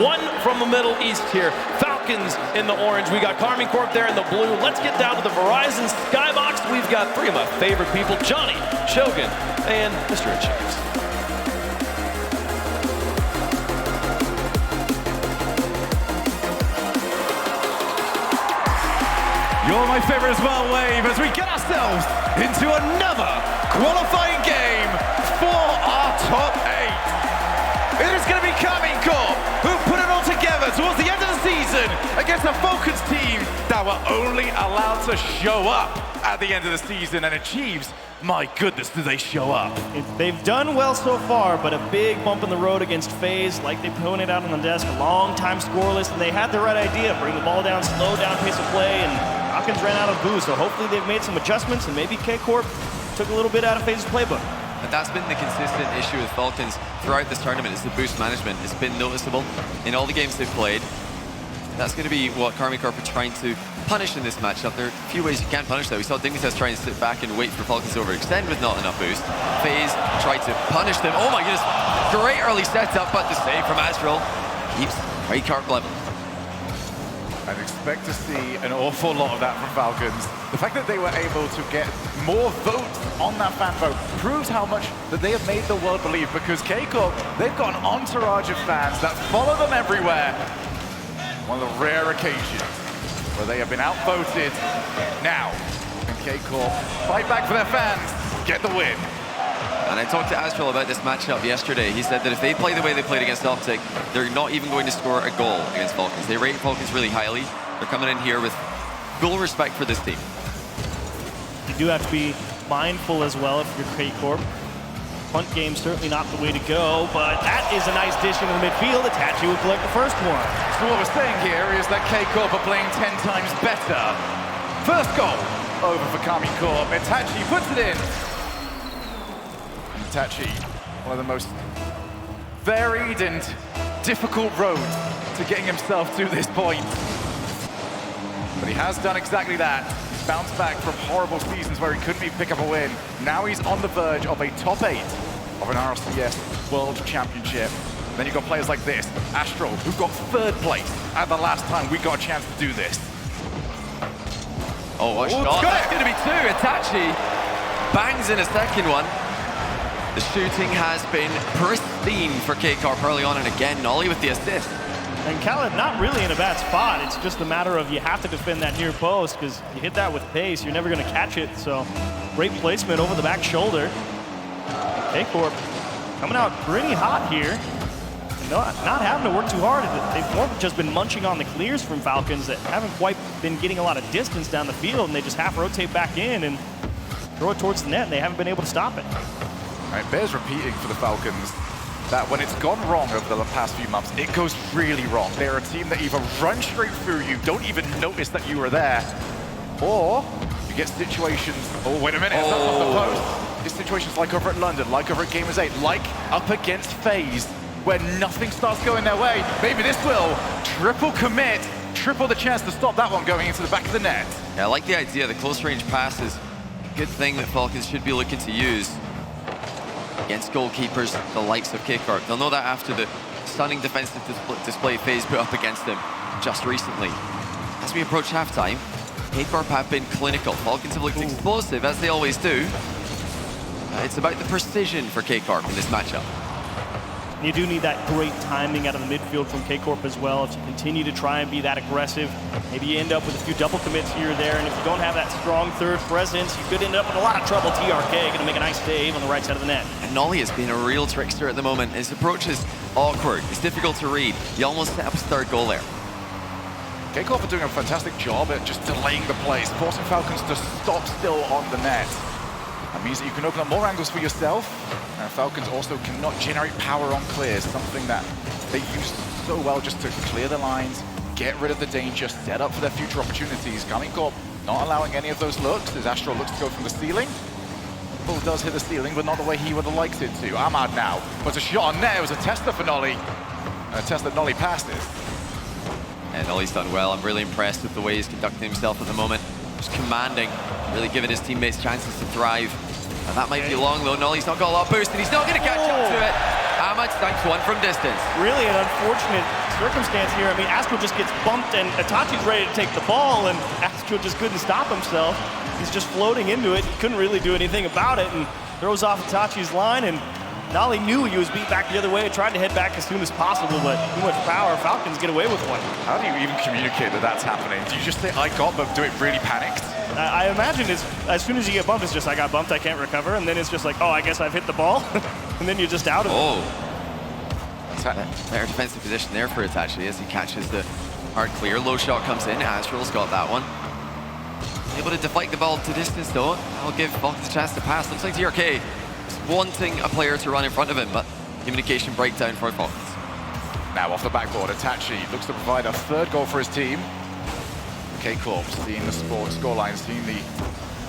one from the Middle East here. Falcons in the orange. We got Karmine Corp there in the blue. Let's get down to the Verizon Skybox. We've got three of my favorite people, Johnny, Shogun, and Mr. Achieves. You're my favorite as well, Wave, as we get ourselves into another qualifying game for our top 8. It is going to be Karmine Corp who put it all together towards the end of the season against a Falcons team that were only allowed to show up at the end of the season, and Achieves, my goodness, do they show up. They've done well so far, but a big bump in the road against FaZe, like they pointed out on the desk, a long time scoreless, and they had the right idea, bring the ball down, slow down pace of play, and Falcons ran out of boost, so hopefully they've made some adjustments, and maybe K-Corp took a little bit out of FaZe's playbook. And that's been the consistent issue with Falcons throughout this tournament, is the boost management. It's been noticeable in all the games they've played. That's going to be what Karmine Corp are trying to punish in this matchup. There are a few ways you can punish that. We saw Dignitas try and sit back and wait for Falcons to overextend with not enough boost. FaZe tried to punish them. Oh my goodness, great early setup, but the save from Astral keeps K-Corp level. I'd expect to see an awful lot of that from Falcons. The fact that they were able to get more votes on that fan vote proves how much that they have made the world believe, because K-Corp, they've got an entourage of fans that follow them everywhere. One of the rare occasions where they have been outvoted. Now, can K-Corp fight back for their fans, get the win? And I talked to Astral about this matchup yesterday. He said that if they play the way they played against Optic, they're not even going to score a goal against Falcons. They rate Falcons really highly. They're coming in here with full respect for this team. You do have to be mindful as well if you're K-Corp. Punt game certainly not the way to go, but that is a nice dish into the midfield. Itachi will collect the first one. So what we're saying here is that K-Corp are playing 10 times better. First goal over for Karmine Corp. Itachi puts it in. Itachi, one of the most varied and difficult roads to getting himself to this point. But he has done exactly that. He's bounced back from horrible seasons where he couldn't even pick up a win. Now he's on the verge of a top 8 of an RLCS World Championship. Then you've got players like this, Astral, who got 3rd place at the last time we got a chance to do this. Oh, what shot. That's going to be 2. Itachi bangs in a second one. The shooting has been pristine for K-Corp early on, and again, Nolly with the assist. And Khaled not really in a bad spot. It's just a matter of you have to defend that near post, because you hit that with pace, you're never going to catch it. So great placement over the back shoulder. K-Corp coming out pretty hot here. Not having to work too hard. They've more just been munching on the clears from Falcons that haven't quite been getting a lot of distance down the field, and they just half rotate back in and throw it towards the net, and they haven't been able to stop it. It bears repeating for the Falcons that when it's gone wrong over the past few months, it goes really wrong. They're a team that either run straight through you, don't even notice that you were there, or you get situations, oh, wait a minute, that's off the post. It's situations like over at London, like over at Gamers 8, like up against FaZe, where nothing starts going their way. Maybe this will triple commit, triple the chance to stop that one going into the back of the net. Yeah, I like the idea. The close range pass is a good thing that Falcons should be looking to use against goalkeepers, the likes of K-Corp. They'll know that after the stunning defensive display FaZe put up against them just recently. As we approach halftime, K-Corp have been clinical. Falcons have looked explosive, as they always do. It's about the precision for K-Corp in this matchup. You do need that great timing out of the midfield from K-Corp as well. If you continue to try and be that aggressive, maybe you end up with a few double commits here or there, and if you don't have that strong third presence, you could end up in a lot of trouble. TRK gonna make a nice save on the right side of the net. And Nolly has been a real trickster at the moment. His approach is awkward. It's difficult to read. He almost set up his 3rd goal there. K-Corp are doing a fantastic job at just delaying the plays, forcing Falcons to stop still on the net. That means that you can open up more angles for yourself. And Falcons also cannot generate power on clears, something that they use so well just to clear the lines, get rid of the danger, set up for their future opportunities. Karmine Corp not allowing any of those looks as Astral looks to go from the ceiling. Ball does hit the ceiling, but not the way he would have liked it to. Ahmad now puts a shot on net. It was a tester for Nolly. A test that Nolly passes. And Nolly's done well. I'm really impressed with the way he's conducting himself at the moment. Just commanding, really giving his teammates chances to thrive. And that might be long though. Nolly's not got a lot of boost, and he's not going to catch up to it. Ahmad snipes one from distance. Really an unfortunate circumstance here. I mean, Astro just gets bumped and Itachi's ready to take the ball and Astro just couldn't stop himself. He's just floating into it. He couldn't really do anything about it and throws off Itachi's line, and Nolly knew he was beat back the other way, tried to head back as soon as possible, but too much power. Falcons get away with one. How do you even communicate that that's happening? Do you just say, I got, but do it really panicked? I imagine it's, as soon as you get bumped, it's just, I got bumped, I can't recover, and then it's just like, oh, I guess I've hit the ball, and then you're just out of it. Oh. Better defensive position there for Itachi as he catches the hard clear. Low shot comes in, Astral's got that one. Able to deflect the ball to distance though. That'll give Falcons a chance to pass. Looks like TRK is wanting a player to run in front of him, but communication breakdown for Falcons. Now off the backboard, Itachi looks to provide a third goal for his team. K-Corp seeing the scoreline, seeing the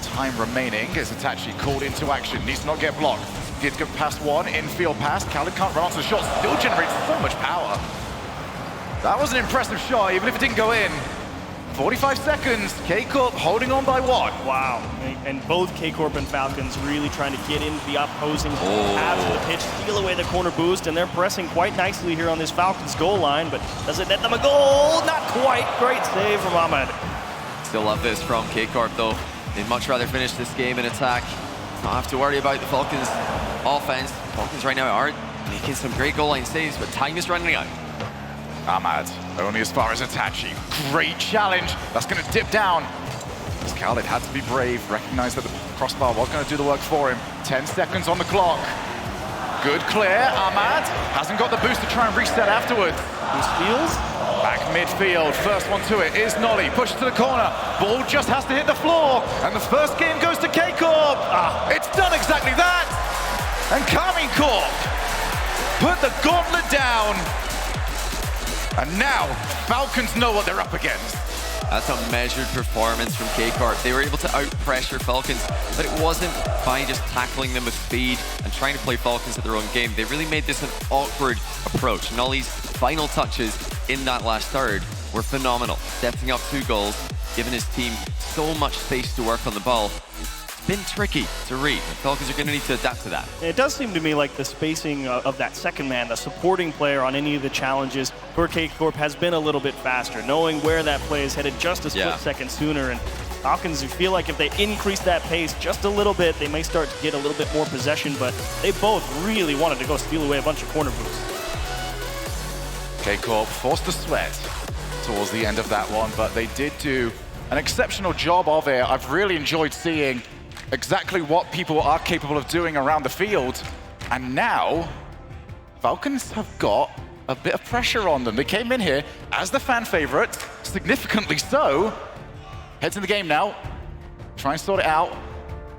time remaining as Itachi called into action. Needs to not get blocked. Did get past one, infield pass. Khaled can't run onto the shot, still generates so much power. That was an impressive shot, even if it didn't go in. 45 seconds, K-Corp holding on by one. Wow, and both K-Corp and Falcons really trying to get into the opposing halves of the pitch, steal away the corner boost, and they're pressing quite nicely here on this Falcons goal line, but does it net them a goal? Not quite. Great save from Ahmed. Still love this from K-Corp though. They'd much rather finish this game in attack. Not have to worry about the Falcons offense. Falcons right now are making some great goal line saves, but time is running out. Ahmad, only as far as Itachi. Great challenge. That's going to dip down. As Khaled had to be brave, recognized that the crossbar was going to do the work for him. 10 seconds on the clock. Good clear. Ahmad hasn't got the boost to try and reset afterwards. Who steals? Back midfield. First one to it is Nolly. Pushes to the corner. Ball just has to hit the floor. And the first game goes to K-Corp. It's done exactly that. And Karmine Corp put the gauntlet down. And now, Falcons know what they're up against. That's a measured performance from K-Corp. They were able to out-pressure Falcons, but it wasn't by just tackling them with speed and trying to play Falcons at their own game. They really made this an awkward approach. Nolly's final touches in that last third were phenomenal. Setting up 2 goals, giving his team so much space to work on the ball. Been tricky to read. The Falcons are going to need to adapt to that. It does seem to me like the spacing of that second man, the supporting player on any of the challenges for K-Corp has been a little bit faster, knowing where that play is headed just a split second sooner. And Falcons, you feel like if they increase that pace just a little bit, they may start to get a little bit more possession, but they both really wanted to go steal away a bunch of corner boosts. K-Corp forced to sweat towards the end of that one, but they did do an exceptional job of it. I've really enjoyed seeing exactly what people are capable of doing around the field. And now, Falcons have got a bit of pressure on them. They came in here as the fan favorite, significantly so. Heads in the game now, try and sort it out.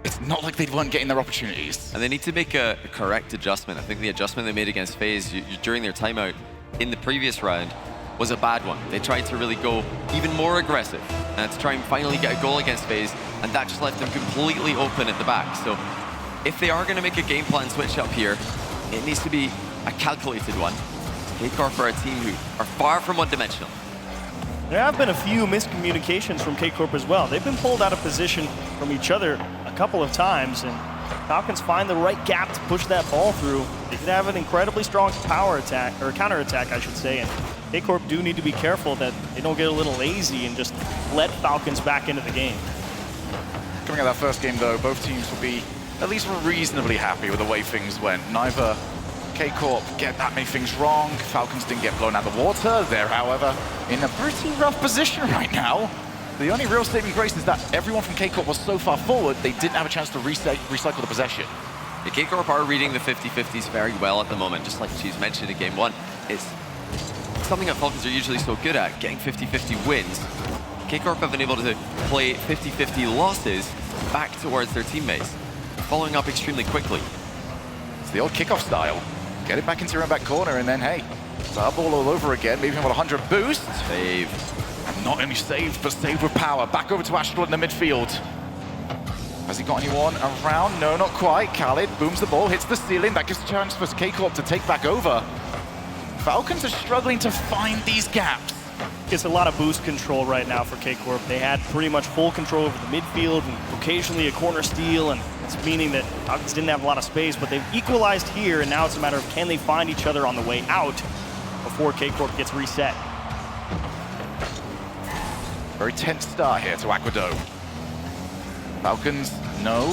It's not like they weren't getting their opportunities. And they need to make a correct adjustment. I think the adjustment they made against FaZe during their timeout in the previous round was a bad one. They tried to really go even more aggressive to try and finally get a goal against FaZe, and that just left them completely open at the back. So if they are going to make a game plan switch up here, it needs to be a calculated one. K-Corp are a team who are far from one-dimensional. There have been a few miscommunications from K-Corp as well. They've been pulled out of position from each other a couple of times, and Falcons find the right gap to push that ball through. They could have an incredibly strong power attack, or counter attack, I should say, and K-Corp do need to be careful that they don't get a little lazy and just let Falcons back into the game. Coming out of that first game, though, both teams will be at least reasonably happy with the way things went. Neither K-Corp get that many things wrong. Falcons didn't get blown out of the water. They're, however, in a pretty rough position right now. The only real saving grace is that everyone from K-Corp was so far forward, they didn't have a chance to recycle the possession. The K-Corp are reading the 50-50s very well at the moment, just like she's mentioned in game 1. It's something that Falcons are usually so good at, getting 50-50 wins. K-Corp have been able to play 50-50 losses back towards their teammates, following up extremely quickly. It's the old kickoff style. Get it back into your own back corner, and then, hey, it's our ball all over again. Maybe about 100 boost. Save. And not only saved, but saved with power. Back over to Astral in the midfield. Has he got anyone around? No, not quite. Khaled booms the ball, hits the ceiling. That gives a chance for K-Corp to take back over. Falcons are struggling to find these gaps. It's a lot of boost control right now for K-Corp. They had pretty much full control over the midfield and occasionally a corner steal, and It's meaning that Falcons didn't have a lot of space, but they've equalized here, and now it's a matter of can they find each other on the way out before K-Corp gets reset. Very tense start here to Aquado. Falcons know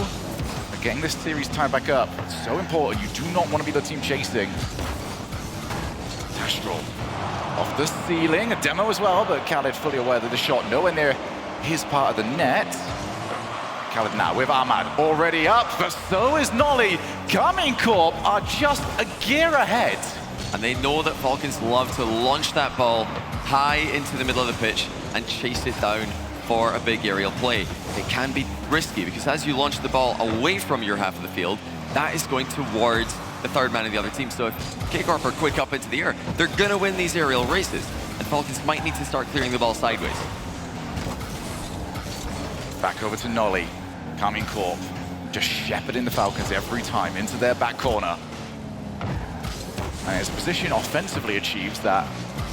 that getting this series tied back up. It's so important. You do not want to be the team chasing. Astral off the ceiling, a demo as well, but Khaled fully aware that the shot nowhere near his part of the net. Khaled now with Ahmad already up, but so is Nolly. Karmine Corp are just a gear ahead. And they know that Falcons love to launch that ball high into the middle of the pitch and chase it down for a big aerial play. It can be risky because as you launch the ball away from your half of the field, that is going towards the third man of the other team. So if K-Corp are quick up into the air, they're gonna win these aerial races. And Falcons might need to start clearing the ball sideways. Back over to Nolly. Karmine Corp just shepherding the Falcons every time into their back corner. And his position offensively achieves that.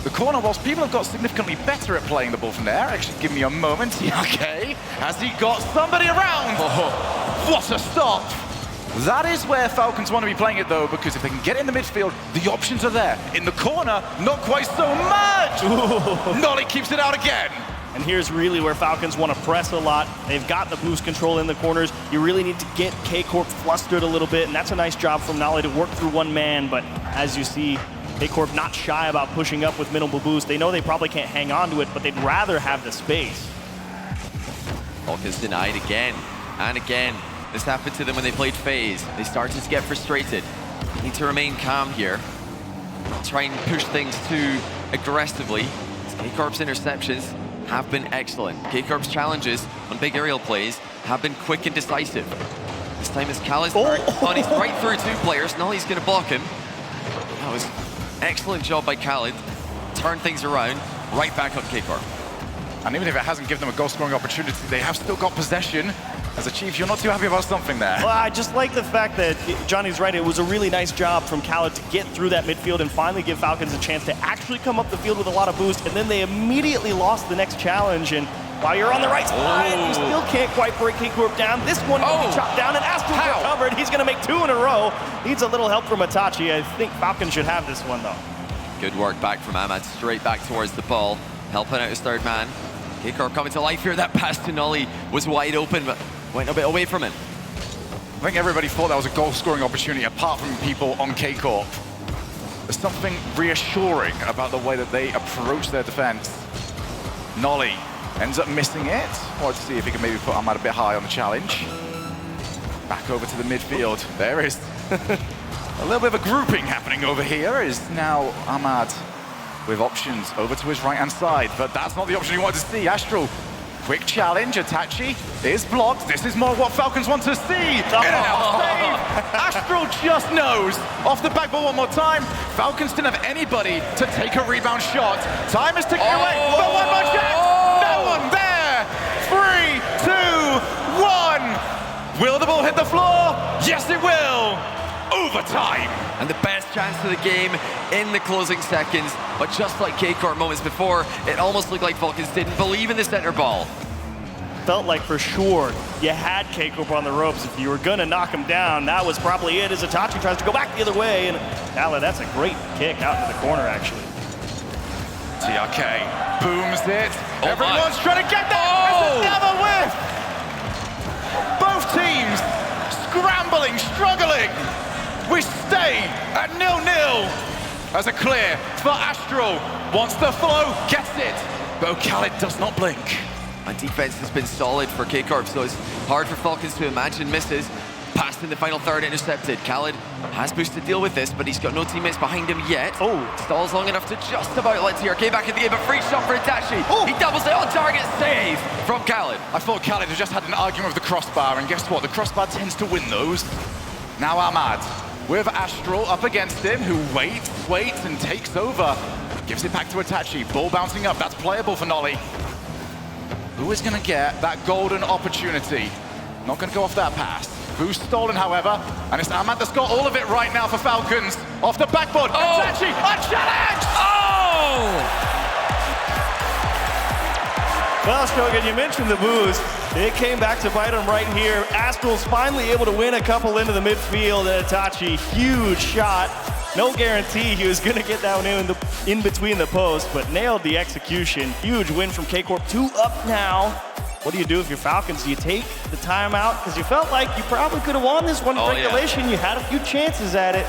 The corner, whilst people have got significantly better at playing the ball from there, actually give me a moment. Okay, has he got somebody around? Oh, what a stop! That is where Falcons want to be playing it though, because if they can get in the midfield, the options are there. In the corner, not quite so much! Ooh. Nolly keeps it out again. And here's really where Falcons want to press a lot. They've got the boost control in the corners. You really need to get K-Corp flustered a little bit, and that's a nice job from Nolly to work through one man, but as you see, K-Corp not shy about pushing up with minimal boost. They know they probably can't hang on to it, but they'd rather have the space. Falcons denied again and again. This happened to them when they played FaZe. They started to get frustrated. They need to remain calm here. Try and push things too aggressively. K-Corp's interceptions have been excellent. K-Corp's challenges on big aerial plays have been quick and decisive. This time is Khaled. Oh, he's right through two players. Nolly's going to block him. That was excellent job by Khaled. Turn things around, right back on K-Corp. And even if it hasn't given them a goal-scoring opportunity, they have still got possession. As a Chief, you're not too happy about something there. Well, I just like the fact that Johnny's right. It was a really nice job from Khaled to get through that midfield and finally give Falcons a chance to actually come up the field with a lot of boost. And then they immediately lost the next challenge. And while you're on the right side, you still can't quite break K-Corp down. This one will be chopped down, and Astral recovered. He's going to make two in a row. Needs a little help from Itachi. I think Falcons should have this one, though. Good work back from Ahmad, straight back towards the ball, helping out his third man. K-Corp coming to life here. That pass to Nolly was wide open, but went a bit away from him. I think everybody thought that was a goal-scoring opportunity, apart from people on K-Corp. There's something reassuring about the way that they approach their defense. Nolly ends up missing it. Let's see if he can maybe put Ahmad a bit high on the challenge. Back over to the midfield. There is a little bit of a grouping happening over here. Is now Ahmad with options over to his right-hand side, but that's not the option he wanted to see. Astral, quick challenge. Itachi is blocked. This is more what Falcons want to see. In and out save. Astral just knows. Off the backboard one more time. Falcons didn't have anybody to take a rebound shot. Time is ticking away, but one more shot. No one there. 3, 2, 1. Will the ball hit the floor? Yes, it will. Overtime. And the best chance of the game in the closing seconds. But just like K-Corp moments before, it almost looked like Falcons didn't believe in the center ball. Felt like for sure you had K-Corp on the ropes. If you were going to knock him down, that was probably it as Itachi tries to go back the other way. And Khaled, that's a great kick out to the corner, actually. TRK booms it. Everyone's trying to get that. It's another whiff. Both teams scrambling, struggling. We stay at 0-0 as a clear for Astral. Wants the flow, gets it. But Khaled does not blink. And defense has been solid for K-Corp, so it's hard for Falcons to imagine misses. Pass in the final third intercepted. Khaled has boost to deal with this, but he's got no teammates behind him yet. Stalls long enough to just about let TRK back in the game, but free shot for Itachi. He doubles it on target, save from Khaled. I thought Khaled had just had an argument with the crossbar, and guess what? The crossbar tends to win those. Now Ahmad with Astral up against him, who waits, and takes over. Gives it back to Itachi. Ball bouncing up. That's playable for Nolly. Who is going to get that golden opportunity? Not going to go off that pass. Boost stolen, however. And it's Ahmad that's got all of it right now for Falcons. Off the backboard. Itachi, a challenge! Well, Shogun, you mentioned the boost. It came back to bite him right here. Astral's finally able to win a couple into the midfield. And Itachi, huge shot. No guarantee he was going to get that one in between the posts, but nailed the execution. Huge win from K-Corp. 2 up now. What do you do if you're Falcons? Do you take the timeout? Because you felt like you probably could have won this one in regulation. You had a few chances at it.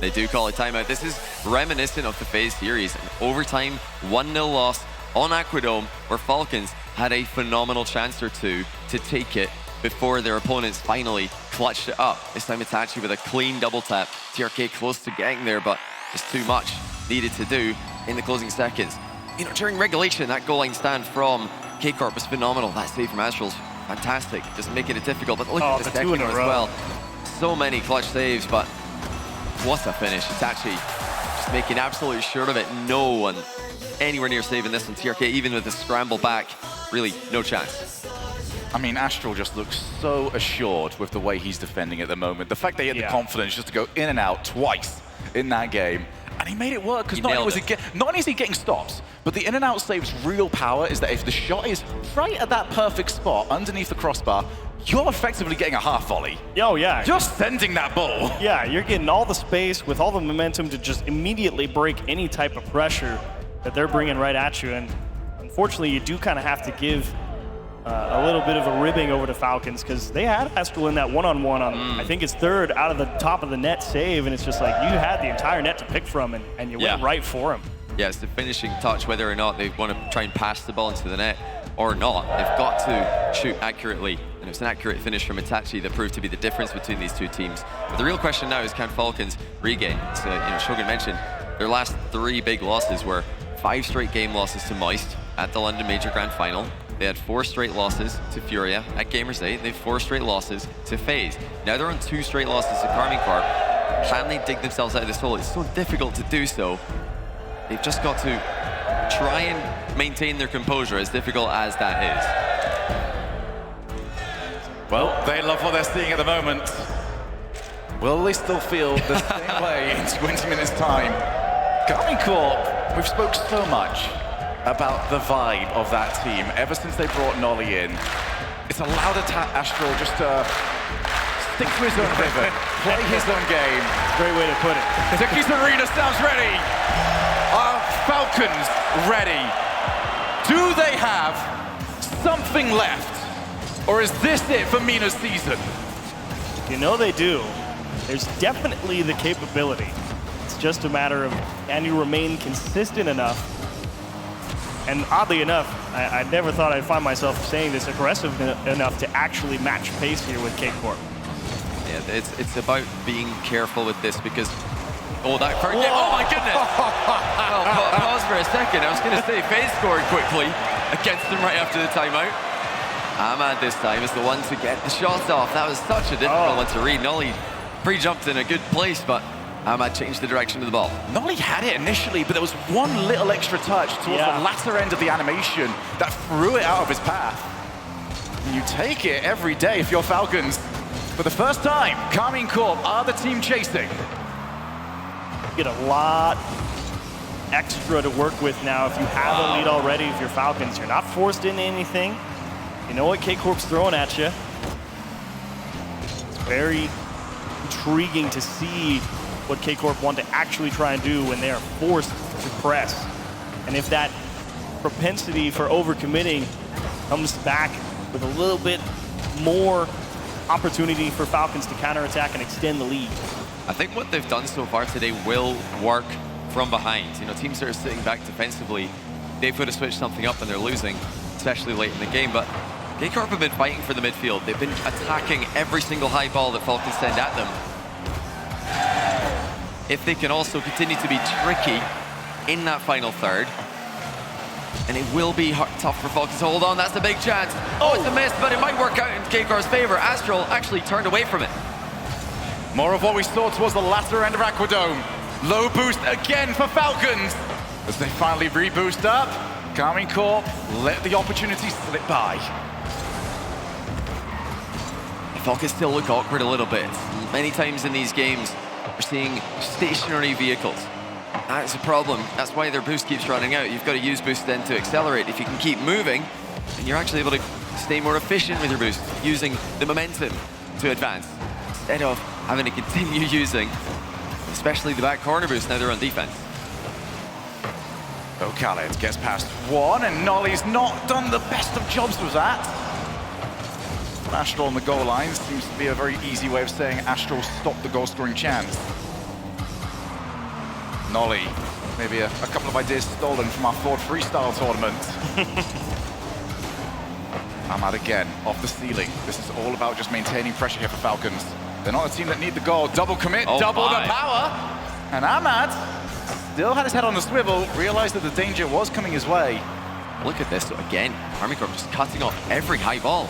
They do call a timeout. This is reminiscent of the FaZe series. An overtime 1-0 loss on Aquadome, where Falcons had a phenomenal chance or two to take it before their opponents finally clutched it up. This time Itachi with a clean double tap. TRK close to getting there, but just too much needed to do in the closing seconds. You know, during regulation, that goal line stand from K-Corp was phenomenal. That save from Astral's fantastic, just making it difficult. But look at the second one as well. So many clutch saves, but what a finish. Itachi just making absolute sure of it. No one anywhere near saving this one. TRK, even with the scramble back, really no chance. I mean, Astral just looks so assured with the way he's defending at the moment. The fact they had the confidence just to go in and out twice in that game. And he made it work, because not only is he getting stops, but the in and out save's real power is that if the shot is right at that perfect spot underneath the crossbar, you're effectively getting a half volley. Oh, yeah. Just sending that ball. Yeah, you're getting all the space with all the momentum to just immediately break any type of pressure that they're bringing right at you. And unfortunately, you do kind of have to give a little bit of a ribbing over to Falcons, because they had Astral in that one-on-one on, I think it's third out of the top of the net save, and it's just like you had the entire net to pick from, and you went right for him. Yeah, it's the finishing touch, whether or not they want to try and pass the ball into the net or not. They've got to shoot accurately, and it's an accurate finish from Itachi that proved to be the difference between these two teams. But the real question now is, can Falcons regain? So, you know, Shogun mentioned their last 3 big losses were 5 straight game losses to Moist at the London Major Grand Final. They had 4 straight losses to Furia at Gamers Day. They have 4 straight losses to FaZe. Now they're on 2 straight losses to Karmine Corp. Can they dig themselves out of this hole? It's so difficult to do so. They've just got to try and maintain their composure, as difficult as that is. Well, they love what they're seeing at the moment. Will they still feel the same way in 20 minutes' time? Karmine Corp, we've spoke so much about the vibe of that team ever since they brought Nolly in. It's allowed Astral just to stick to his own rhythm, play his own game. Great way to put it. Dickies Arena sounds ready. Are Falcons ready? Do they have something left? Or is this it for Mina's season? You know they do. There's definitely the capability. It's just a matter of, can you remain consistent enough? And oddly enough, I never thought I'd find myself saying this, aggressive enough to actually match pace here with K-Corp. Yeah, it's about being careful with this, because oh my goodness! Well, pause for a second. I was going to say FaZe scored quickly against them right after the timeout. Ahmad this time is the one to get the shots off. That was such a difficult one to read. Nolly pre-jumped in a good place, but Ahmad changed the direction of the ball. Nolly had it initially, but there was one little extra touch towards the latter end of the animation that threw it out of his path. And you take it every day if you're Falcons. For the first time, Karmine Corp are the team chasing. You get a lot extra to work with now if you have a lead already. If you're Falcons, you're not forced into anything. You know what K-Corp's throwing at you. It's very intriguing to see what K-Corp want to actually try and do when they are forced to press. And if that propensity for overcommitting comes back with a little bit more opportunity for Falcons to counterattack and extend the lead. I think what they've done so far today will work from behind. You know, teams that are sitting back defensively, they've got to switch something up and they're losing, especially late in the game. But K-Corp have been fighting for the midfield. They've been attacking every single high ball that Falcons send at them. If they can also continue to be tricky in that final third, and it will be tough for Falcons to hold on. That's the big chance. Oh, it's a miss, but it might work out in K-Corp's favor. Astral actually turned away from it. More of what we saw towards the latter end of Aquadome. Low boost again for Falcons. As they finally reboost up, Karmine Corp let the opportunity slip by. The Falcons still look awkward a little bit. Many times in these games, we're seeing stationary vehicles. That's a problem. That's why their boost keeps running out. You've got to use boost then to accelerate. If you can keep moving, then you're actually able to stay more efficient with your boost, using the momentum to advance, instead of having to continue using, especially the back corner boost now they're on defense. Oh, Khaled gets past one, and Nolly's not done the best of jobs with that. Astral on the goal line seems to be a very easy way of saying Astral stopped the goal-scoring chance. Nolly, maybe a couple of ideas stolen from our Ford Freestyle tournament. Ahmad again, off the ceiling. This is all about just maintaining pressure here for Falcons. They're not a team that need the goal. Double commit, double the power. And Ahmad still had his head on the swivel, realized that the danger was coming his way. Look at this, again, Karmine Corp just cutting off every high ball.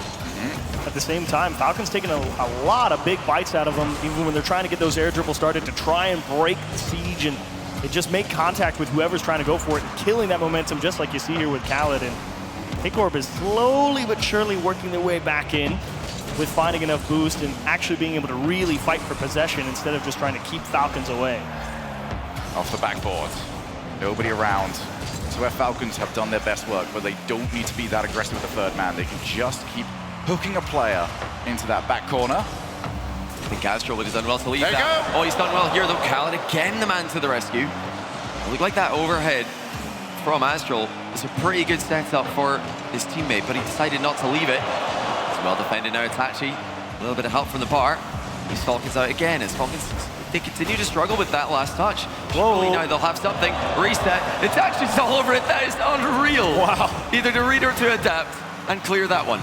At the same time, Falcons taking a lot of big bites out of them, even when they're trying to get those air dribbles started to try and break the siege, and they just make contact with whoever's trying to go for it and killing that momentum, just like you see here with Khaled. And K-Corp is slowly but surely working their way back in with finding enough boost and actually being able to really fight for possession instead of just trying to keep Falcons away. Off the backboard, nobody around. It's where Falcons have done their best work, but they don't need to be that aggressive with the third man. They can just keep hooking a player into that back corner. I think Astral would have done well to leave There you that. go. Oh, he's done well here though. Khaled again, the man to the rescue. It looked like that overhead from Astral was a pretty good setup for his teammate, but he decided not to leave it. It's well defended now, Itachi. A little bit of help from the bar. These Falcons out again. As Falcons, they continue to struggle with that last touch. Surely now they'll have something. Reset. Itachi's all over it. That is unreal. Wow. Either to read or to adapt and clear that one.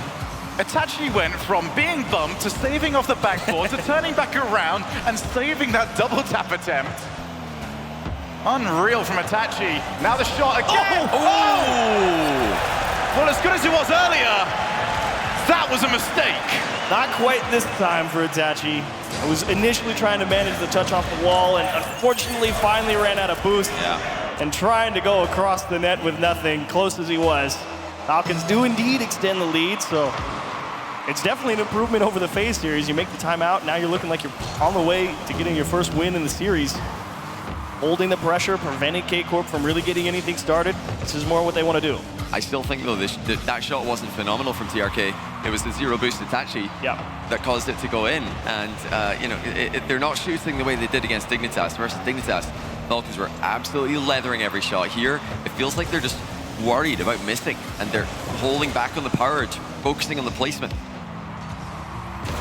Itachi went from being bumped to saving off the backboard to turning back around and saving that double tap attempt. Unreal from Itachi. Now the shot again. Oh! Well, as good as it was earlier, that was a mistake. Not quite this time for Itachi. I was initially trying to manage the touch off the wall and unfortunately finally ran out of boost. And trying to go across the net with nothing, close as he was. Falcons do indeed extend the lead, so it's definitely an improvement over the FaZe series. You make the timeout, now you're looking like you're on the way to getting your first win in the series. Holding the pressure, preventing K-Corp from really getting anything started. This is more what they want to do. I still think, though, that shot wasn't phenomenal from TRK. It was the zero boost Itachi that caused it to go in. And, you know, they're not shooting the way they did against Dignitas. Versus Dignitas, Falcons were absolutely leathering every shot. Here, it feels like they're just worried about missing, and they're holding back on the power, focusing on the placement.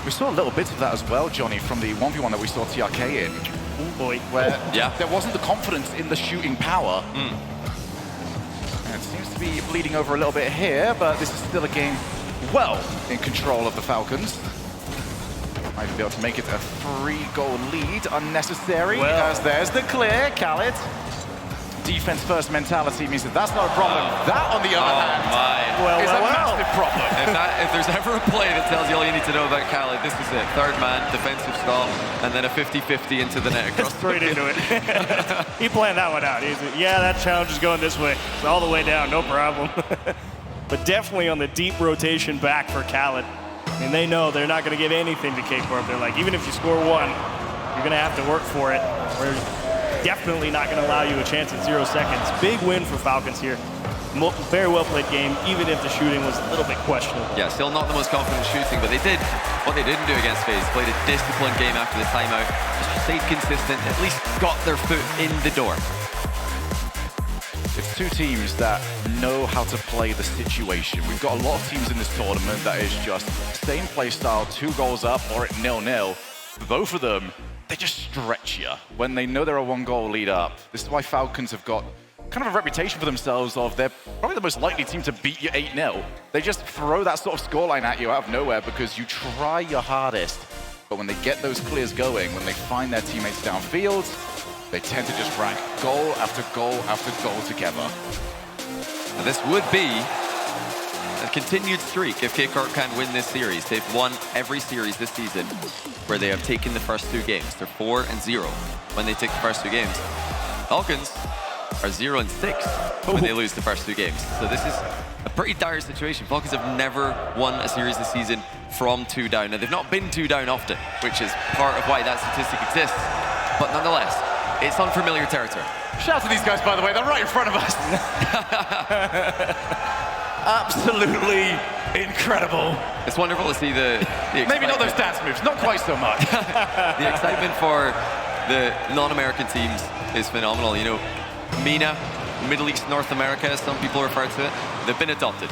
We saw little bits of that as well, Johnny, from the 1v1 that we saw TRK in. Oh boy. Where there wasn't the confidence in the shooting power. And it seems to be bleeding over a little bit here, but this is still a game well in control of the Falcons. Might be able to make it a 3-goal lead, unnecessary, as there's the clear, Khaled. Defense-first mentality means that that's not a problem. That, on the other hand, is a massive problem. If there's ever a play that tells you all you need to know about Khaled, this is it. Third man, defensive stop, and then a 50-50 into the net. Straight into it. He planned that one out. He's, yeah, that challenge is going this way. It's all the way down, no problem. But definitely on the deep rotation back for Khaled. I mean, they know they're not going to give anything to K-Corp. They're like, even if you score one, you're going to have to work for it. We're definitely not going to allow you a chance at 0 seconds. Big win for Falcons here. Very well played game, even if the shooting was a little bit questionable. Yeah, still not the most confident shooting, but they did what they didn't do against FaZe. Played a disciplined game after the timeout. Just stayed consistent, at least got their foot in the door. It's two teams that know how to play the situation. We've got a lot of teams in this tournament that is just same play style, 2 goals up or at 0-0. Both of them, they just stretch you when they know they're a 1-goal lead up. This is why Falcons have got kind of a reputation for themselves of they're probably the most likely team to beat you 8-0. They just throw that sort of scoreline at you out of nowhere because you try your hardest. But when they get those clears going, when they find their teammates downfield, they tend to just rack goal after goal after goal together. And this would be a continued streak if K-Corp can win this series. They've won every series this season where they have taken the first 2 games. They're 4-0 when they take the first 2 games. Falcons are 0-6 when they lose the first 2 games. So this is a pretty dire situation. Falcons have never won a series this season from 2 down. Now, they've not been 2 down often, which is part of why that statistic exists. But nonetheless, it's unfamiliar territory. Shout out to these guys, by the way, they're right in front of us. Absolutely incredible. It's wonderful to see the Maybe not those dance moves, not quite so much. The excitement for the non-American teams is phenomenal. You know, MENA, Middle East, North America, as some people refer to it, they've been adopted.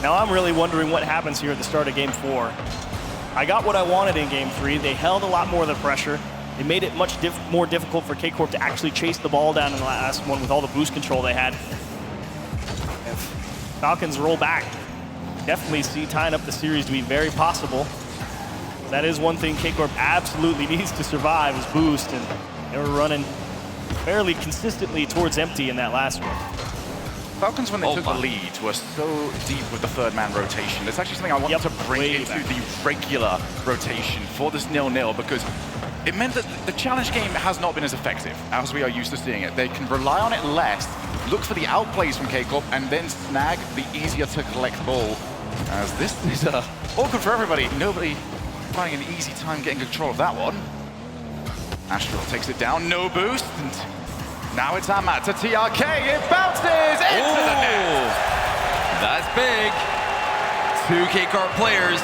Now I'm really wondering what happens here at the start of Game 4. I got what I wanted in Game 3. They held a lot more of the pressure. They made it much more difficult for K-Corp to actually chase the ball down in the last one with all the boost control they had. If Falcons roll back, definitely see tying up the series to be very possible. That is one thing K-Corp absolutely needs to survive is boost, and they were running fairly consistently towards empty in that last one. Falcons, when they took the lead, were so deep with the third-man rotation. It's actually something I wanted to bring into the regular rotation for this 0-0 because it meant that the challenge game has not been as effective as we are used to seeing it. They can rely on it less, look for the outplays from K-Corp, and then snag the easier-to-collect ball. As this is awkward for everybody. Nobody finding an easy time getting control of that one. Astral takes it down, no boost. And now it's Amat to TRK. It bounces into the net. That's big. 2 K-Corp players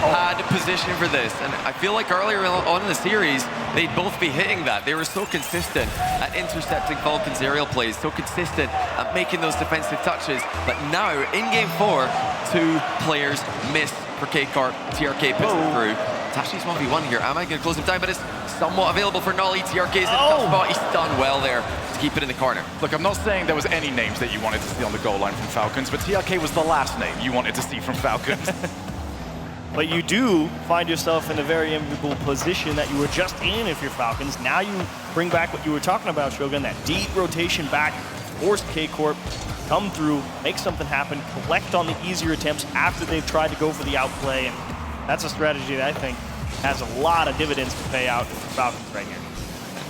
had position for this. And I feel like earlier on in the series, they'd both be hitting that. They were so consistent at intercepting Falcons' aerial plays, so consistent at making those defensive touches. But now, in Game 4, 2 players missed for K-Corp. TRK puts it through. Tashi's 1v1 here. Am I going to close him down? But it's somewhat available for Nolly. TRK's in a tough spot. He's done well there to keep it in the corner. Look, I'm not saying there was any names that you wanted to see on the goal line from Falcons, but TRK was the last name you wanted to see from Falcons. But you do find yourself in a very enviable position that you were just in if you're Falcons. Now you bring back what you were talking about, Shogun, that deep rotation back, force K-Corp, come through, make something happen, collect on the easier attempts after they've tried to go for the outplay. And that's a strategy that I think has a lot of dividends to pay out for Falcons right here.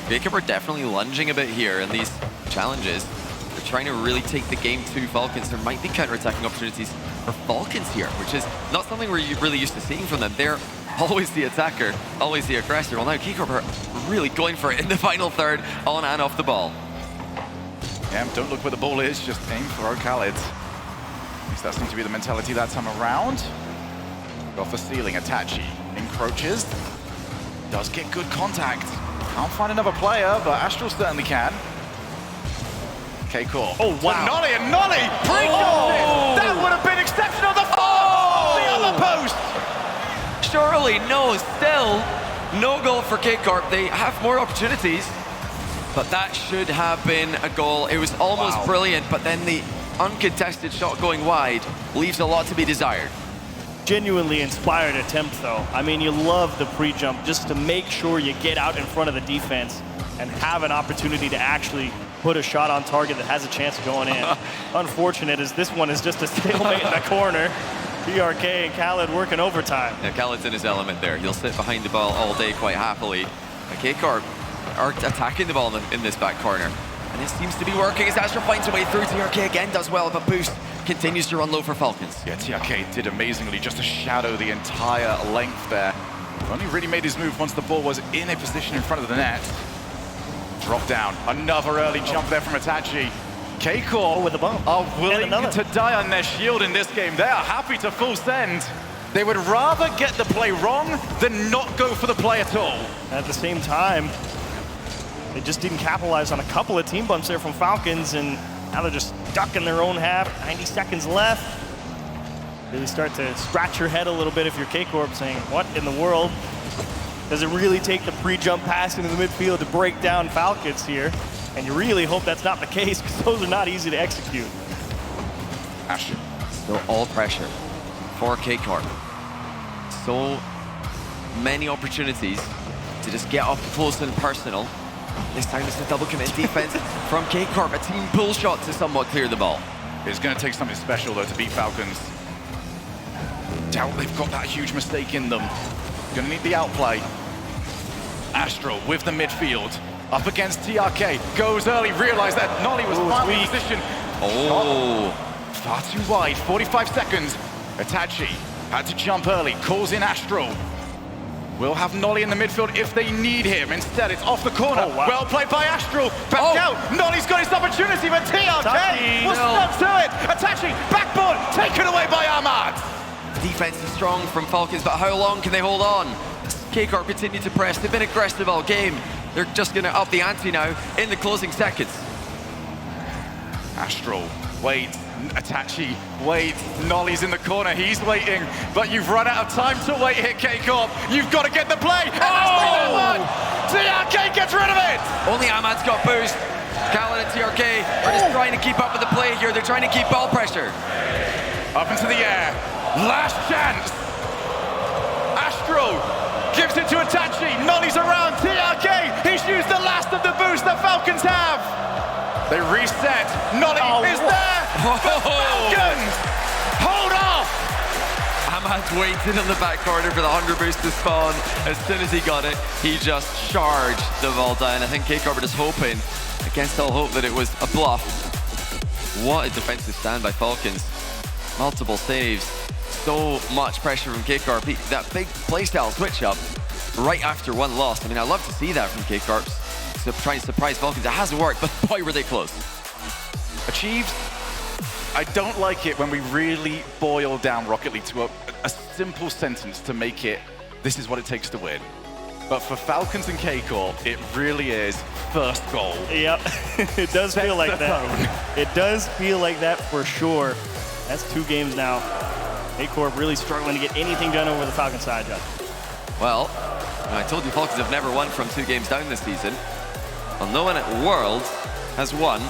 K-Corp are definitely lunging a bit here in these challenges. They're trying to really take the game to Falcons. There might be counter-attacking opportunities for Falcons here, which is not something we're really used to seeing from them. They're always the attacker, always the aggressor. Well, now K-Corp are really going for it in the final third, on and off the ball. Yeah, don't look where the ball is, just aim for Khaled. At least that seems to be the mentality that time around. Off the ceiling, Itachi encroaches. Does get good contact. Can't find another player, but Astral certainly can. K-Corp. Oh, wow. Nolly and Nolly! That would have been exceptional! The fall! The other post! Surely, no, still no goal for K-Corp. They have more opportunities, but that should have been a goal. It was almost brilliant, but then the uncontested shot going wide leaves a lot to be desired. Genuinely inspired attempt, though. I mean, you love the pre-jump just to make sure you get out in front of the defense and have an opportunity to actually put a shot on target that has a chance of going in. Unfortunate as this one is just a stalemate in the corner. TRK and Khaled working overtime. Yeah, Khaled's in his element there. He'll sit behind the ball all day quite happily. K-Corp are attacking the ball in this back corner. And it seems to be working as Astro finds a way through. TRK again does well, but Boost continues to run low for Falcons. Yeah, TRK did amazingly just to shadow the entire length there. Only really made his move once the ball was in a position in front of the net. Drop down, another early jump there from Itachi. K-Corp with a bump. Are willing to die on their shield in this game. They are happy to full send. They would rather get the play wrong than not go for the play at all. At the same time, they just didn't capitalize on a couple of team bumps there from Falcons, and now they're just stuck in their own half. 90 seconds left. Really start to scratch your head a little bit if you're K-Corp, saying, what in the world? Does it really take the pre-jump pass into the midfield to break down Falcons here? And you really hope that's not the case, because those are not easy to execute. Ashton. Still all pressure for K-Corp. So many opportunities to just get up close and personal. This time it's a double commit defense from K-Corp. A team pull shot to somewhat clear the ball. It's going to take something special, though, to beat Falcons. Doubt they've got that huge mistake in them. Going to need the outplay. Astro with the midfield. Up against TRK. Goes early, realized that Nolly was finally in position. Far too wide, 45 seconds. Itachi had to jump early, calls in Astro. We'll have Nolly in the midfield if they need him. Instead, it's off the corner. Oh, wow. Well played by Astral. Back out. Nolly's got his opportunity, but TRK Tachi, will no. stop to it. Atachi, backboard, taken away by Ahmad. Defense is strong from Falcons, but how long can they hold on? K-Corp continue to press. They've been aggressive all game. They're just going to up the ante now in the closing seconds. Astral, wait. Atachi, wait. Nolly's in the corner. He's waiting, but you've run out of time to wait here, K-Corp. You've got to get the play. And that's the one. TRK gets rid of it. Only Ahmad's got boost. Khaled and TRK are just trying to keep up with the play here. They're trying to keep ball pressure. Up into the air. Last chance. Astral gives it to Atachi. Nolly's around. TRK, he's used the last of the boost that Falcons have. They reset. Nolly is there. Falcons, hold off. Ahmad waited in the back corner for the 100 boost to spawn. As soon as he got it, he just charged the ball down. I think K-Corp were just hoping, against all hope, that it was a bluff. What a defensive stand by Falcons. Multiple saves. So much pressure from K-Corp. That big playstyle switch up right after one loss. I mean, I love to see that from K-Corp. To try and surprise Falcons. It hasn't worked, but boy, were they close. Achieved. I don't like it when we really boil down Rocket League to a simple sentence to make it, this is what it takes to win. But for Falcons and K-Corp, it really is first goal. Yep, it does feel like that. It does feel like that for sure. That's 2 games now. K-Corp really struggling to get anything done over the Falcon side, John. Well, I told you Falcons have never won from 2 games down this season. Well, no one at Worlds has won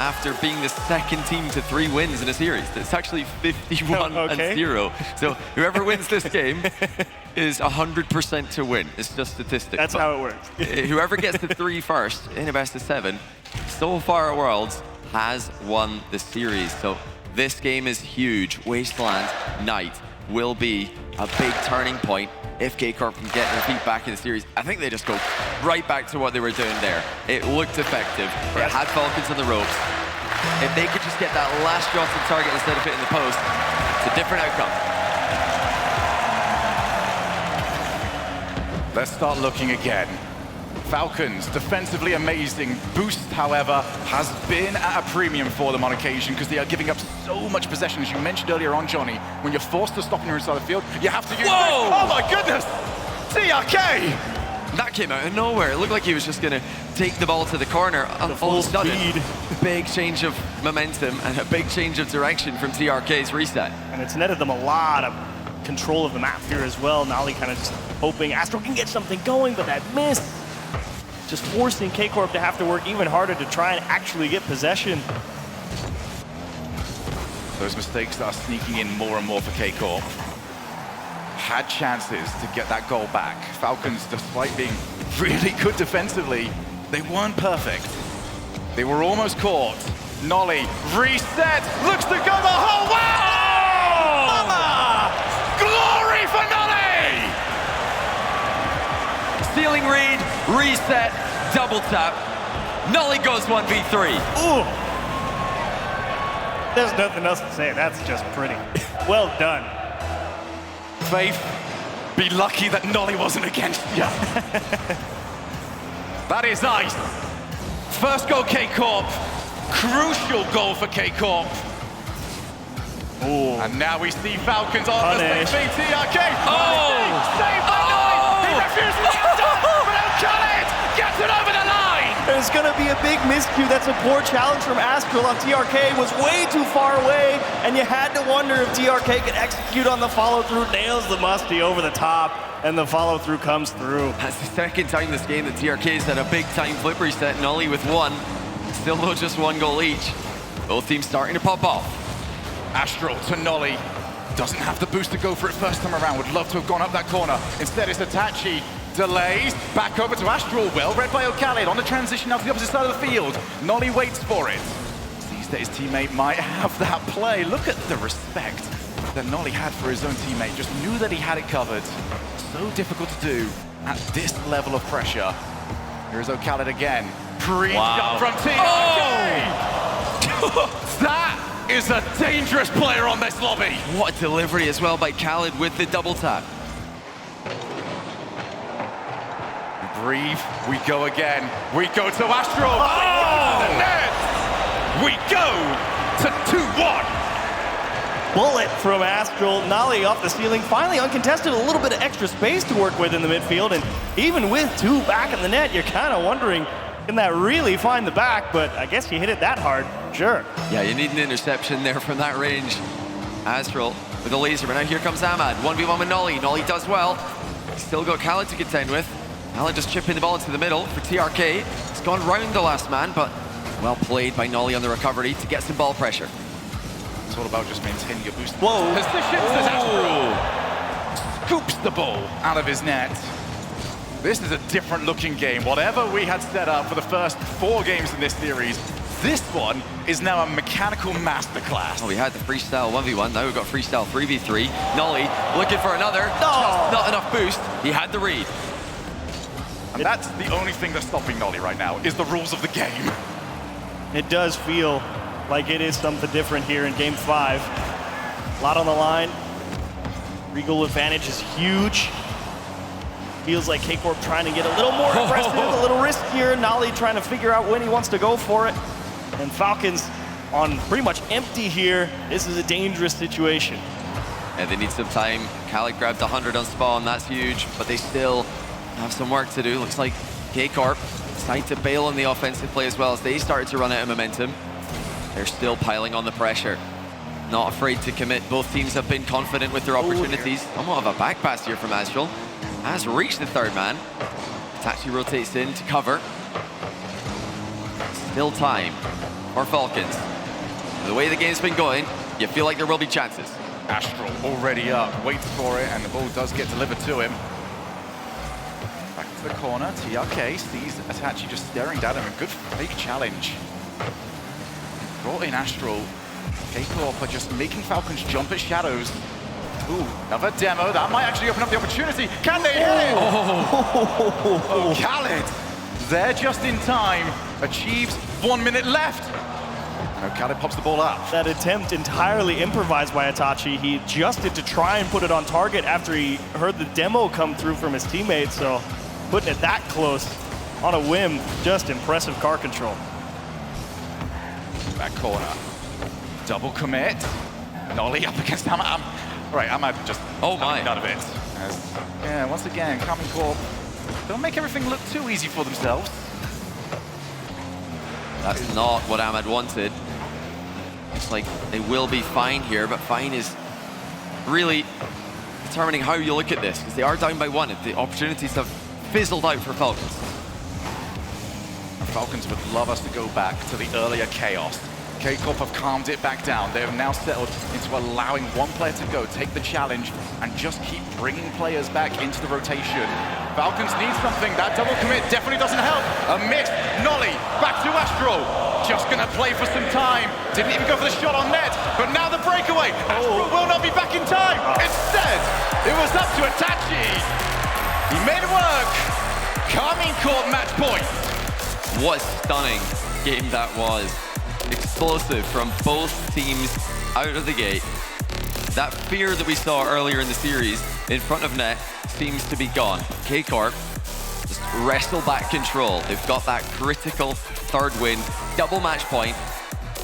after being the second team to 3 wins in a series. It's actually 51-0. So whoever wins this game is 100% to win. It's just statistics. That's how it works. Whoever gets to 3 first in a best of 7, so far at Worlds, has won the series. So this game is huge. Wasteland Night will be a big turning point if K-Corp can get their feet back in the series. I think they just go right back to what they were doing there. It looked effective. It had Falcons on the ropes. If they could just get that last shot on target instead of hitting the post, it's a different outcome. Let's start looking again. Falcons, defensively amazing. Boost, however, has been at a premium for them on occasion because they are giving up so much possession. As you mentioned earlier on, Johnny, when you're forced to stop on your inside the field, you have to use... Whoa! Oh my goodness! TRK! That came out of nowhere. It looked like he was just going to take the ball to the corner. And all of a sudden, big change of momentum and a big change of direction from TRK's reset. And it's netted them a lot of control of the map here as well. Nolly kind of just hoping Astro can get something going, but that missed. Just forcing K-Corp to have to work even harder to try and actually get possession. Those mistakes are sneaking in more and more for K-Corp. Had chances to get that goal back. Falcons, despite being really good defensively, they weren't perfect. They were almost caught. Nolly, reset, looks to go the whole way! Mama! Glory for Nolly! Stealing read, reset, double tap. Nolly goes 1v3. Ooh! There's nothing else to say. That's just pretty. Well done. Faith, be lucky that Nolly wasn't against you. That is ice. First goal, K-Corp. Crucial goal for K-Corp. Ooh. And now we see Falcons on the same TRK. Oh! Saved by Nolly. He refuses to get done, but Khaled gets it over the line. There's going to be a big miscue. That's a poor challenge from Astral on TRK. Was way too far away, and you had to wonder if TRK could execute on the follow-through. Nails the musty over the top, and the follow-through comes through. That's the second time this game that TRK's had a big-time flip reset. Nolly with 1. Still though just 1 goal each. Both teams starting to pop off. Astral to Nolly. Doesn't have the boost to go for it first time around. Would love to have gone up that corner. Instead, it's Atachi. Delays. Back over to Astral. Well read by Khaled on the transition out to the opposite side of the field. Nolly waits for it. Sees that his teammate might have that play. Look at the respect that Nolly had for his own teammate. Just knew that he had it covered. So difficult to do at this level of pressure. Here's Khaled again. Pre-jump from TRK. Oh. That is a dangerous player on this lobby. What a delivery as well by Khaled with the double tap. breathe. We go again. We go to Astral. Oh! The net. We go to 2-1. Bullet from Astral, Nolly off the ceiling, finally uncontested, a little bit of extra space to work with in the midfield, and even with 2 back in the net, you're kind of wondering, can that really find the back? But I guess you hit it that hard, sure. Yeah, you need an interception there from that range. Astral with a laser, but now here comes Ahmad. 1v1 with Nolly. Nolly does well. Still got Khaled to contend with. Khaled just chipping the ball into the middle for TRK. It's gone round the last man, but well played by Nolly on the recovery to get some ball pressure. It's all about just maintaining your boost. Whoa. Positions as Astral scoops the ball out of his net. This is a different looking game. Whatever we had set up for the first 4 games in this series, this one is now a mechanical masterclass. Oh, we had the freestyle 1v1, now we've got freestyle 3v3. Nolly looking for another, just not enough boost. He had the read. And that's the only thing that's stopping Nolly right now, is the rules of the game. It does feel like it is something different here in Game 5. A lot on the line. Regal advantage is huge. Feels like K-Corp trying to get a little more aggressive, a little riskier. Nolly trying to figure out when he wants to go for it. And Falcons on pretty much empty here. This is a dangerous situation. And they need some time. Khaled grabbed 100 on spawn, that's huge, but they still have some work to do. Looks like K-Corp decide to bail on the offensive play as well as they started to run out of momentum. They're still piling on the pressure. Not afraid to commit. Both teams have been confident with their opportunities. Somewhat of a back pass here from Astral. Has reached the 3rd man. Itachi rotates in to cover. Still time for Falcons. The way the game's been going, you feel like there will be chances. Astral already up, waits for it, and the ball does get delivered to him. Back to the corner, TRK sees Itachi just staring down him. A good fake challenge. Brought in Astral. K-Corp are just making Falcons jump at shadows. Ooh, another demo. That might actually open up the opportunity. Can they hit it? Oh, Khaled, there just in time, achieves 1 minute left. And Khaled pops the ball up. That attempt entirely improvised by Itachi. He adjusted to try and put it on target after he heard the demo come through from his teammates. So putting it that close on a whim, just impressive car control. Back corner. Double commit. Nolly up against Ahmad. Right, Ahmad just none of it. Yeah, once again, Karmine Corp don't make everything look too easy for themselves. That's not what Ahmad wanted. Looks like they will be fine here, but fine is really determining how you look at this, because they are down by 1. The opportunities have fizzled out for Falcons. The Falcons would love us to go back to the earlier chaos. K-Corp have calmed it back down. They have now settled into allowing 1 player to go, take the challenge, and just keep bringing players back into the rotation. Falcons need something. That double commit definitely doesn't help. A miss. Nolly back to Astral. Just gonna play for some time. Didn't even go for the shot on net, but now the breakaway. Astral will not be back in time. Instead, it was up to Itachi. He made it work. Karmine Corp match point. What a stunning game that was. Explosive from both teams out of the gate. That fear that we saw earlier in the series in front of net seems to be gone. K-Corp just wrestle back control. They've got that critical 3rd win, double match point.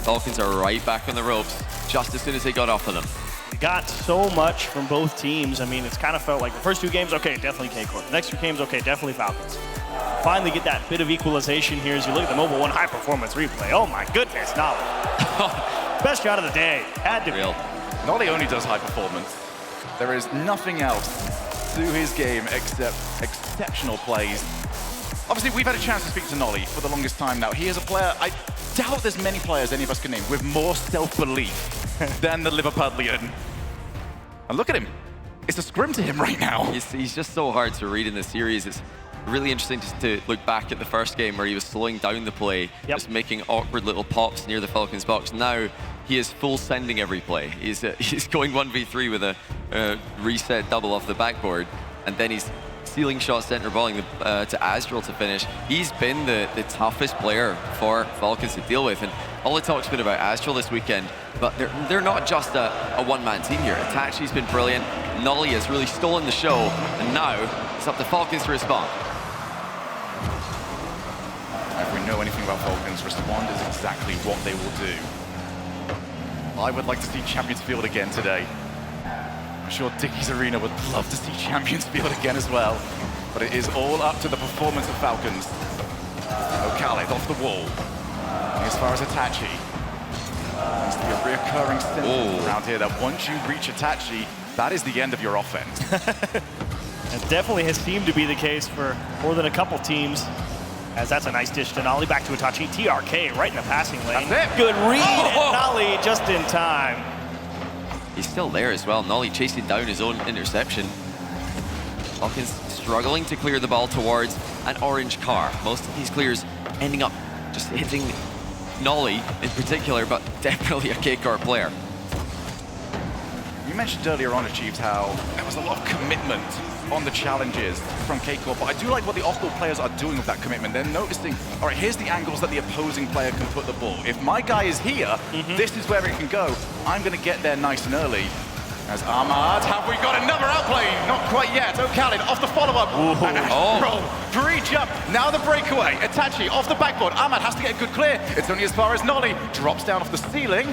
Falcons are right back on the ropes just as soon as they got off of them. They got so much from both teams. I mean, it's kind of felt like the first 2 games, okay, definitely K-Corp. The next 2 games, okay, definitely Falcons. Finally get that bit of equalization here as you look at the Mobile 1 high performance replay. Oh my goodness, Nolly. Best shot of the day. Had to be. Nolly only does high performance. There is nothing else to his game except exceptional plays. Obviously, we've had a chance to speak to Nolly for the longest time now. He is a player, I doubt there's many players any of us can name with more self-belief than the Liverpudlian. And look at him. It's a scrim to him right now. He's just so hard to read in this series. It's really interesting to look back at the first game where he was slowing down the play, just making awkward little pops near the Falcons box. Now he is full sending every play. He's going 1v3 with a reset double off the backboard, and then he's stealing shots, center balling to Astral to finish. He's been the toughest player for Falcons to deal with, and all the talk's been about Astral this weekend, but they're not just a one-man team here. Itachi's been brilliant. Nolly has really stolen the show, and now it's up to Falcons to respond. thing about Falcons, respond is exactly what they will do. I would like to see Champions Field again today. I'm sure Dickey's Arena would love to see Champions Field again as well. But it is all up to the performance of Falcons. Khaled off the wall. And as far as Itachi, seems to be a reoccurring symbol around here that once you reach Itachi, that is the end of your offense. It definitely has seemed to be the case for more than a couple teams. As that's a nice dish to Nolly, back to Itachi. TRK right in the passing lane. That's it. Good read, and Nolly just in time. He's still there as well. Nolly chasing down his own interception. Falcons struggling to clear the ball towards an orange car. Most of these clears ending up just hitting Nolly in particular, but definitely a K-Corp player. You mentioned earlier on, Achieves, how there was a lot of commitment on the challenges from K-Corp, but I do like what the off-ball players are doing with that commitment. They're noticing, all right, here's the angles that the opposing player can put the ball. If my guy is here, this is where it can go. I'm going to get there nice and early. As Ahmad, have we got another outplay? Not quite yet. Khaled off the follow-up. And Astral, pre-jump. Now the breakaway. Itachi off the backboard. Ahmad has to get a good clear. It's only as far as Nolly. Drops down off the ceiling.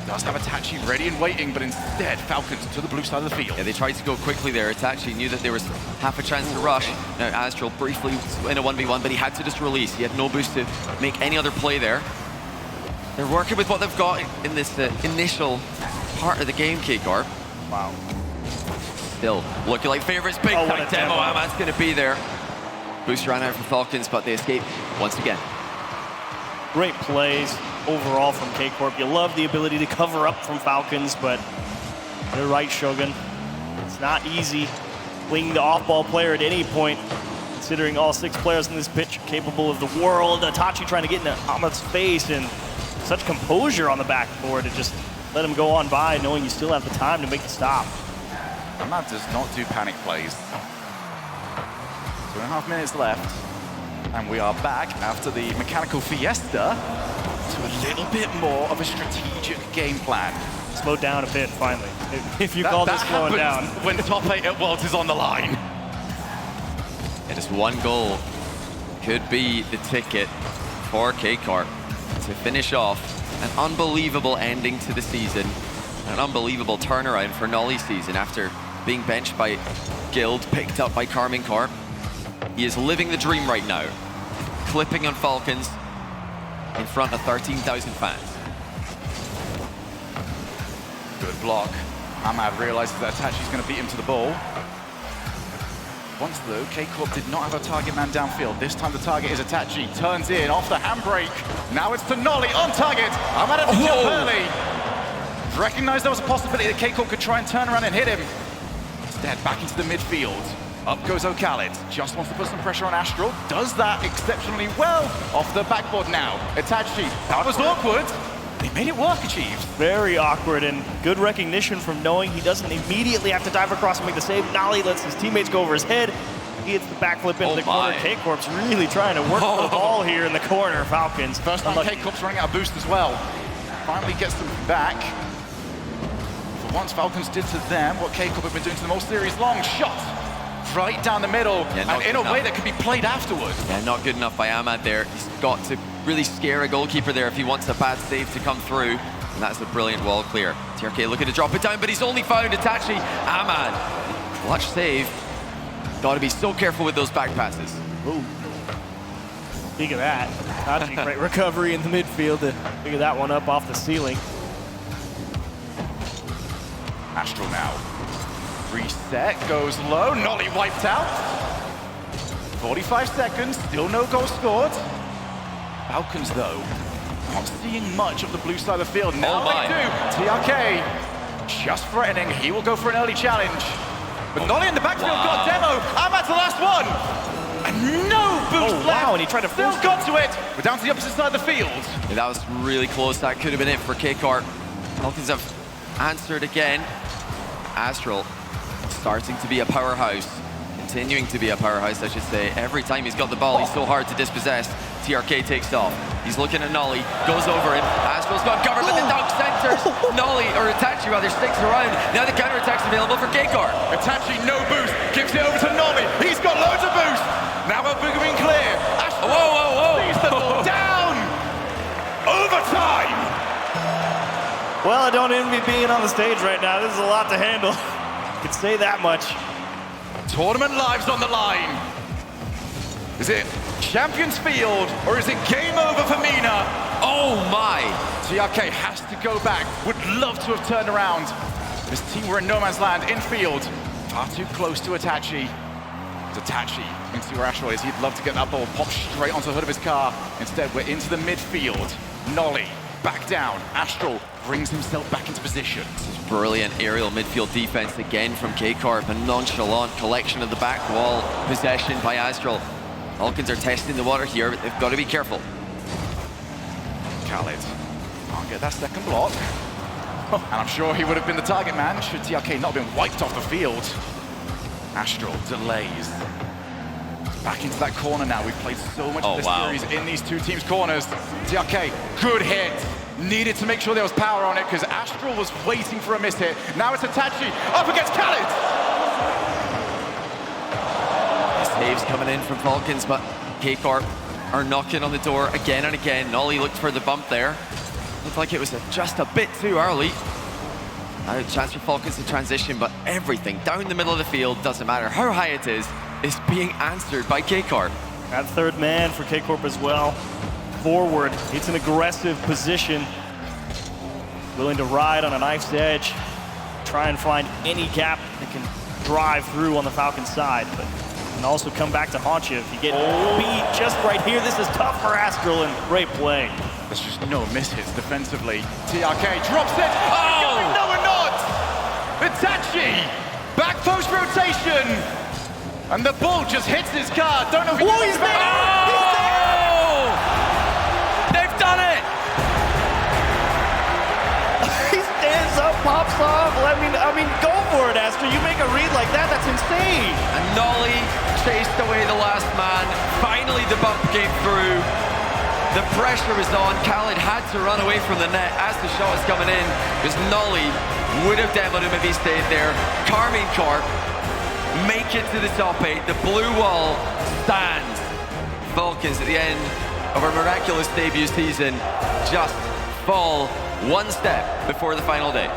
Does have Itachi ready and waiting, but instead Falcons to the blue side of the field. Yeah, they tried to go quickly there. Itachi knew that there was half a chance to rush. Now Astral briefly in a 1v1, but he had to just release. He had no boost to make any other play there. They're working with what they've got in this initial part of the game, K-Corp. Wow. Still looking like favorites. Big time demo. Ahmad's going to be there. Boost ran out for Falcons, but they escape once again. Great plays overall from K-Corp. You love the ability to cover up from Falcons, but you're right, Shogun. It's not easy winging the off-ball player at any point, considering all 6 players in this pitch are capable of the world. Itachi trying to get into Ahmad's face, and such composure on the backboard to just let him go on by, knowing you still have the time to make the stop. Ahmad does not do panic plays. 2.5 minutes left. And we are back after the mechanical fiesta to a little bit more of a strategic game plan. Slowed down a bit, finally. If you call this slowing down. When the top 8 at Worlds is on the line. It is one goal. Could be the ticket for K-Corp to finish off an unbelievable ending to the season. An unbelievable turnaround for Nolly's season after being benched by Guild, picked up by Karmine Corp. He is living the dream right now, clipping on Falcons in front of 13,000 fans. Good block. Ahmad realizes that Itachi's going to beat him to the ball. Once though, K-Corp did not have a target man downfield. This time the target is Itachi. Turns in off the handbrake. Now it's to Nolly on target. Ahmad had to jump early. Recognized there was a possibility that K-Corp could try and turn around and hit him. Instead, back into the midfield. Up goes Khaled. Just wants to put some pressure on Astral. Does that exceptionally well. Off the backboard now. Itachi. That was awkward. They made it work, Achieves. Very awkward, and good recognition from knowing he doesn't immediately have to dive across and make the save. Nolly lets his teammates go over his head. He hits the backflip into the corner. K-Corp's really trying to work for the ball here in the corner. Falcons. First time K-Corp's running out of boost as well. Finally gets them back. For once, Falcons did to them what K-Corp have been doing to them all series long. Shot right down the middle, and in a way that can be played afterwards. Yeah, not good enough by Ahmad there. He's got to really scare a goalkeeper there if he wants a bad save to come through. And that's a brilliant wall clear. TRK looking to drop it down, but he's only found Itachi. Ahmad, clutch save. Got to be so careful with those back passes. Ooh. Speak of that, Itachi, great recovery in the midfield to figure that one up off the ceiling. Astral now. Reset, goes low, Nolly wiped out. 45 seconds, still no goal scored. Falcons, though, not seeing much of the blue side of the field. Now they do. TRK just threatening. He will go for an early challenge. But Nolly in the backfield got a demo. Ahmad's the last one. And no boost left. And he tried to still got to it. We're down to the opposite side of the field. Yeah, that was really close. That could have been it for K-Corp. Falcons have answered again. Astral starting to be a powerhouse. Continuing to be a powerhouse, I should say. Every time he's got the ball, he's so hard to dispossess. TRK takes off. He's looking at Nolly, goes over him. Astral's got covered, but the dunk centers. Nolly, or Itachi rather, sticks around. Now the counterattack's available for K-Corp. Itachi, no boost, gives it over to Nolly. He's got loads of boost. Now a boomerang clear. Astral leaves the ball down. overtime! Well, I don't envy being on the stage right now. This is a lot to handle. I can say that much. Tournament lives on the line. Is it Champions Field or is it game over for Mina? Oh my! TRK has to go back. Would love to have turned around. This team were in no man's land, infield. Far too close to Itachi. Itachi thinks where Astral is. He'd love to get that ball popped straight onto the hood of his car. Instead, we're into the midfield. Nolly back down. Astral brings himself back into position. Brilliant aerial midfield defense again from K-Corp. A nonchalant collection of the back wall. Possession by Astral. Falcons are testing the water here, but they've got to be careful. Khaled can't get that second block. And I'm sure he would have been the target man should TRK not have been wiped off the field. Astral delays. Back into that corner now. We've played so much of this series in these two teams' corners. TRK, good hit. Needed to make sure there was power on it because Astral was waiting for a miss hit. Now it's Itachi up against Khaled. Saves coming in from Falcons, but K-Corp are knocking on the door again and again. Nolly looked for the bump there. Looked like it was just a bit too early. Now a chance for Falcons to transition, but everything down the middle of the field, doesn't matter how high it is being answered by K-Corp. That third man for K-Corp as well. Forward, it's an aggressive position. Willing to ride on a knife's edge. Try and find any gap that can drive through on the Falcons side, but can also come back to haunt you if you get beat just right here. This is tough for Astral and great play. There's just no mishits defensively. TRK drops it. Oh! No, we're not! Itachi! Back post rotation! And the ball just hits his car. Don't know if he's there! Oh! He's there! They've done it! He stands up, pops off. I mean, go for it, Astral. You make a read like that, that's insane. And Nolly chased away the last man. Finally, the bump came through. The pressure was on. Khaled had to run away from the net as the shot was coming in, because Nolly would have demoed him if he stayed there. Karmine Corp make it to the top 8. The blue wall stands. Falcons at the end of our miraculous debut season just fall one step before the final day.